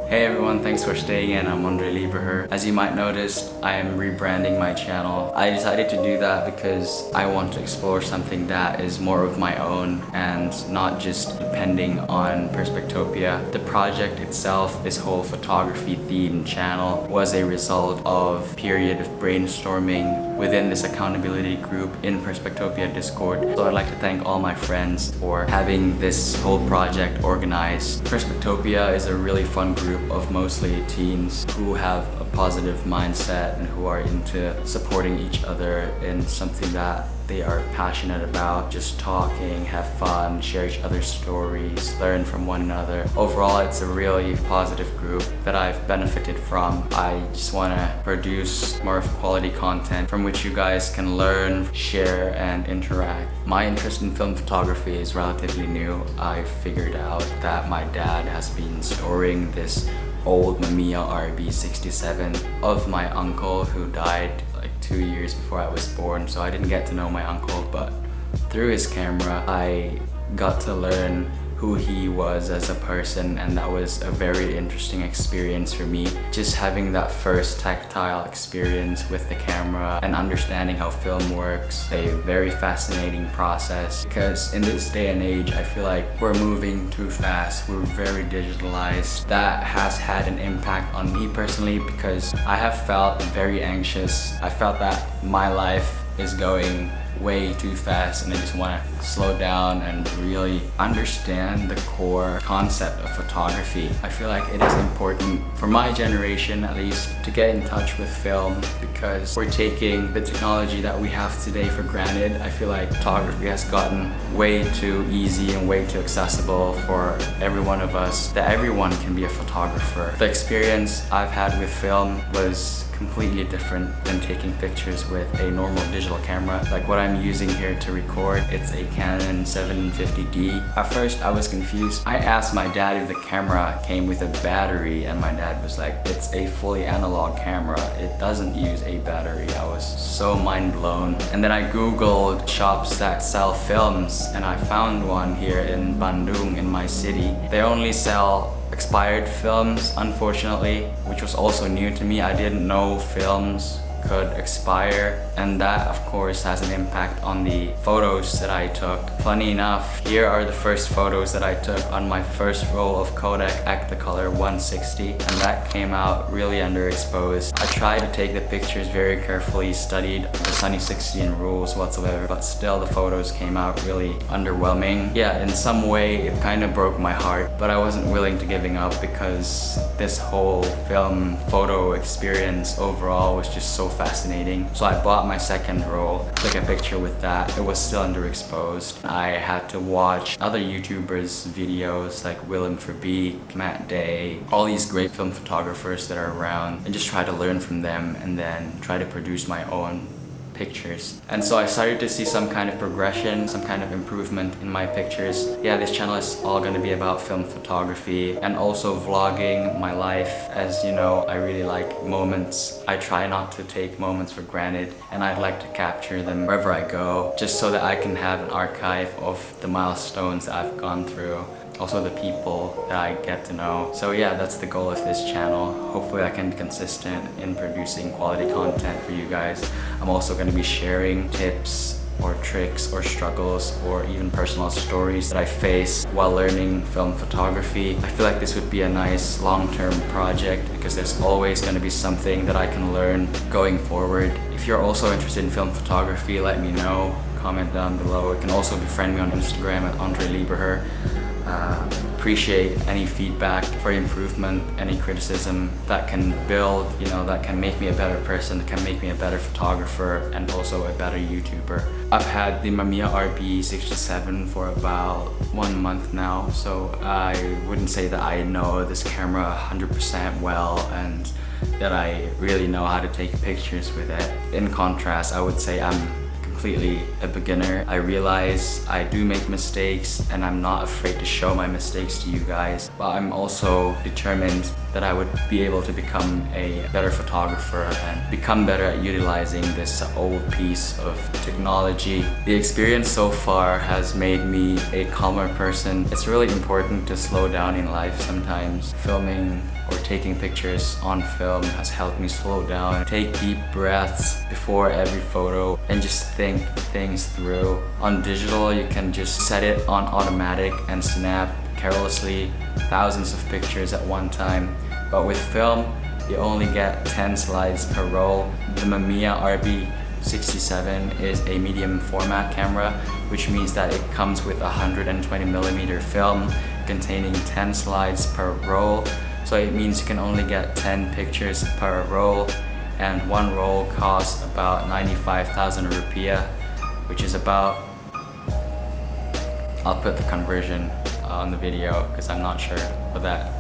Hey everyone, thanks for staying in. I'm Andre Lieberher. As you might notice, I am rebranding my channel. I decided to do that because I want to explore something that is more of my own and not just depending on Perspectopia. The project itself, this whole photography themed channel, was a result of a period of brainstorming within this accountability group in Perspectopia Discord. So I'd like to thank all my friends for having this whole project organized. Perspectopia is a really fun group of mostly teens who have a positive mindset and who are into supporting each other in something that they are passionate about, just talking, have fun, share each other's stories, learn from one another. Overall, it's a really positive group that I've benefited from. I just want to produce more of quality content from which you guys can learn, share, and interact. My interest in film photography is relatively new. I figured out that my dad has been storing this old Mamiya RB67 of my uncle who died like 2 years before I was born, so I didn't get to know my uncle, but through his camera I got to learn who he was as a person, and that was a very interesting experience for me. Just having that first tactile experience with the camera and understanding how film works, a very fascinating process, because in this day and age I feel like we're moving too fast, we're very digitalized. That has had an impact on me personally because I have felt very anxious. I felt that my life is going way too fast and I just want to slow down and really understand the core concept of photography. I feel like it is important for my generation at least to get in touch with film because we're taking the technology that we have today for granted. I feel like photography has gotten way too easy and way too accessible for every one of us, that everyone can be a photographer. The experience I've had with film was completely different than taking pictures with a normal digital camera. Like what I'm using here to record, it's a Canon 750D. At first I was confused. I asked my dad if the camera came with a battery and my dad was like, it's a fully analog camera, it doesn't use a battery. I was so mind blown. And then I googled shops that sell films and I found one here in Bandung in my city. They only sell expired films, unfortunately, which was also new to me. I didn't know films could expire, and that of course has an impact on the photos that I took. Funny enough, here are the first photos that I took on my first roll of Kodak ektacolor 160, and that came out really underexposed. I tried to take the pictures very carefully, studied the Sunny 16 rules whatsoever, but still the photos came out really underwhelming. Yeah, in some way it kind of broke my heart, but I wasn't willing to giving up because this whole film photo experience overall was just so fascinating. So I bought my second roll, took a picture with that. It was still underexposed. I had to watch other YouTubers' videos like Willem Verbeek, Matt Day, all these great film photographers that are around, and just try to learn from them and then try to produce my own pictures. And so I started to see some kind of progression, some kind of improvement in my pictures. Yeah, this channel is all going to be about film photography and also vlogging my life. As you know, I really like moments. I try not to take moments for granted and I'd like to capture them wherever I go, just so that I can have an archive of the milestones that I've gone through. Also the people that I get to know. So yeah, that's the goal of this channel. Hopefully I can be consistent in producing quality content for you guys. I'm also going to be sharing tips or tricks or struggles or even personal stories that I face while learning film photography. I feel like this would be a nice long-term project because there's always going to be something that I can learn going forward. If you're also interested in film photography, let me know. Comment down below. You can also befriend me on Instagram at Andre Lieberher. Appreciate any feedback for improvement, any criticism that can build, that can make me a better person, that can make me a better photographer and also a better YouTuber. I've had the Mamiya RB67 for about 1 month now, so I wouldn't say that I know this camera 100% well and that I really know how to take pictures with it. In contrast, I would say I'm completely a beginner. I realize I do make mistakes and I'm not afraid to show my mistakes to you guys, but I'm also determined that I would be able to become a better photographer and become better at utilizing this old piece of technology. The experience so far has made me a calmer person. It's really important to slow down in life sometimes. Filming or taking pictures on film has helped me slow down, take deep breaths before every photo, and just think things through. On digital, you can just set it on automatic and snap carelessly thousands of pictures at one time. But with film, you only get 10 slides per roll. The Mamiya RB67 is a medium format camera, which means that it comes with 120mm film containing 10 slides per roll. So it means you can only get 10 pictures per roll, and one roll costs about 95,000 rupiah, which is about, I'll put the conversion on the video because I'm not sure what that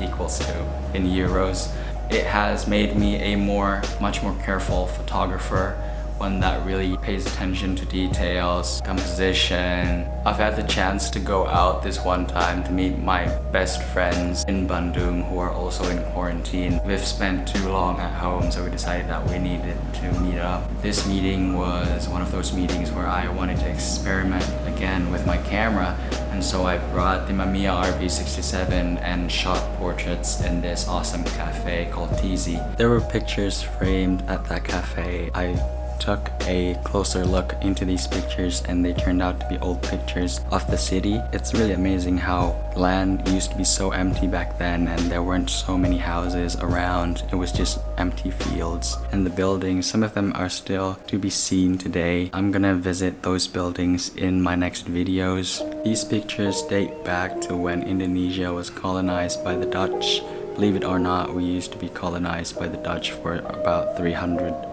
equals to in euros. It has made me a much more careful photographer, one that really pays attention to details, composition. I've had the chance to go out this one time to meet my best friends in Bandung who are also in quarantine. We've spent too long at home, so we decided that we needed to meet up. This meeting was one of those meetings where I wanted to experiment again with my camera, and so I brought the Mamiya RB67 and shot portraits in this awesome cafe called TZ. There were pictures framed at that cafe. I took a closer look into these pictures and they turned out to be old pictures of the city. It's really amazing how land used to be so empty back then and there weren't so many houses around. It was just empty fields. And the buildings, some of them are still to be seen today. I'm gonna visit those buildings in my next videos. These pictures date back to when Indonesia was colonized by the Dutch. Believe it or not, we used to be colonized by the Dutch for about 300+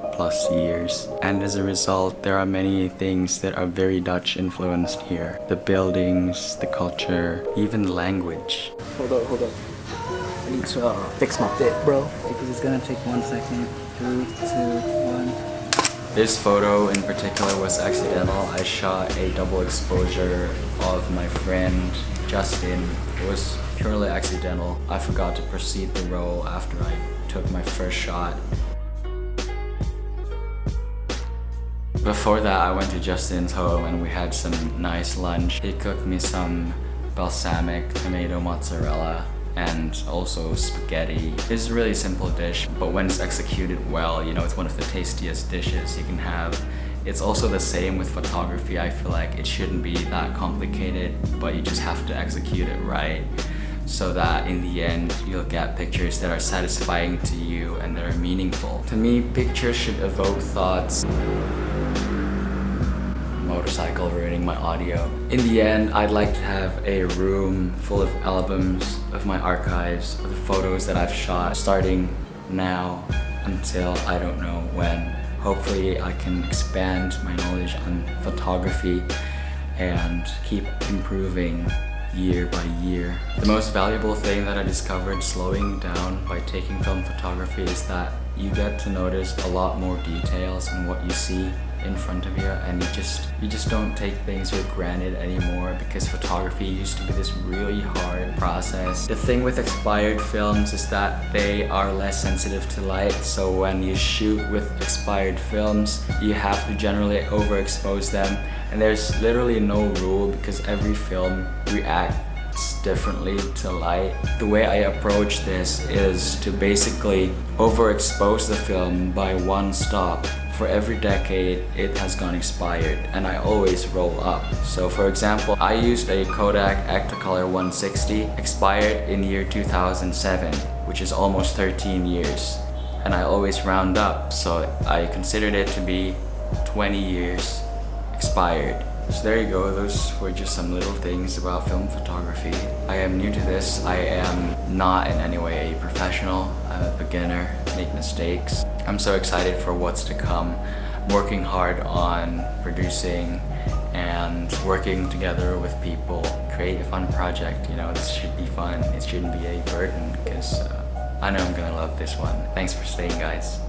years, and as a result there are many things that are very Dutch influenced here. The buildings, the culture, even the language. Hold up. I need to fix my fit, bro. Because it's gonna take 1 second. 3, 2, 1. This photo in particular was accidental. I shot a double exposure of my friend Justin. It was purely accidental. I forgot to proceed the roll after I took my first shot. Before that, I went to Justin's home and we had some nice lunch. He cooked me some balsamic tomato mozzarella and also spaghetti. It's a really simple dish, but when it's executed well, you know, it's one of the tastiest dishes you can have. It's also the same with photography. I feel like it shouldn't be that complicated, but you just have to execute it right so that in the end you'll get pictures that are satisfying to you and that are meaningful. To me, pictures should evoke thoughts. Motorcycle ruining my audio. In the end, I'd like to have a room full of albums of my archives, of the photos that I've shot, starting now until I don't know when. Hopefully I can expand my knowledge on photography and keep improving year by year. The most valuable thing that I discovered slowing down by taking film photography is that you get to notice a lot more details in what you see in front of you, and you just don't take things for granted anymore, because photography used to be this really hard process. The thing with expired films is that they are less sensitive to light, so when you shoot with expired films, you have to generally overexpose them, and there's literally no rule because every film reacts differently to light. The way I approach this is to basically overexpose the film by one stop. For every decade, it has gone expired, and I always roll up. So for example, I used a Kodak ektacolor 160, expired in year 2007, which is almost 13 years. And I always round up, so I considered it to be 20 years expired. So there you go, those were just some little things about film photography. I am new to this. I am not in any way a professional. I'm a beginner, make mistakes. I'm so excited for what's to come. I'm working hard on producing and working together with people, create a fun project. You know, this should be fun. It shouldn't be a burden, because I know I'm gonna love this one. Thanks for staying, guys.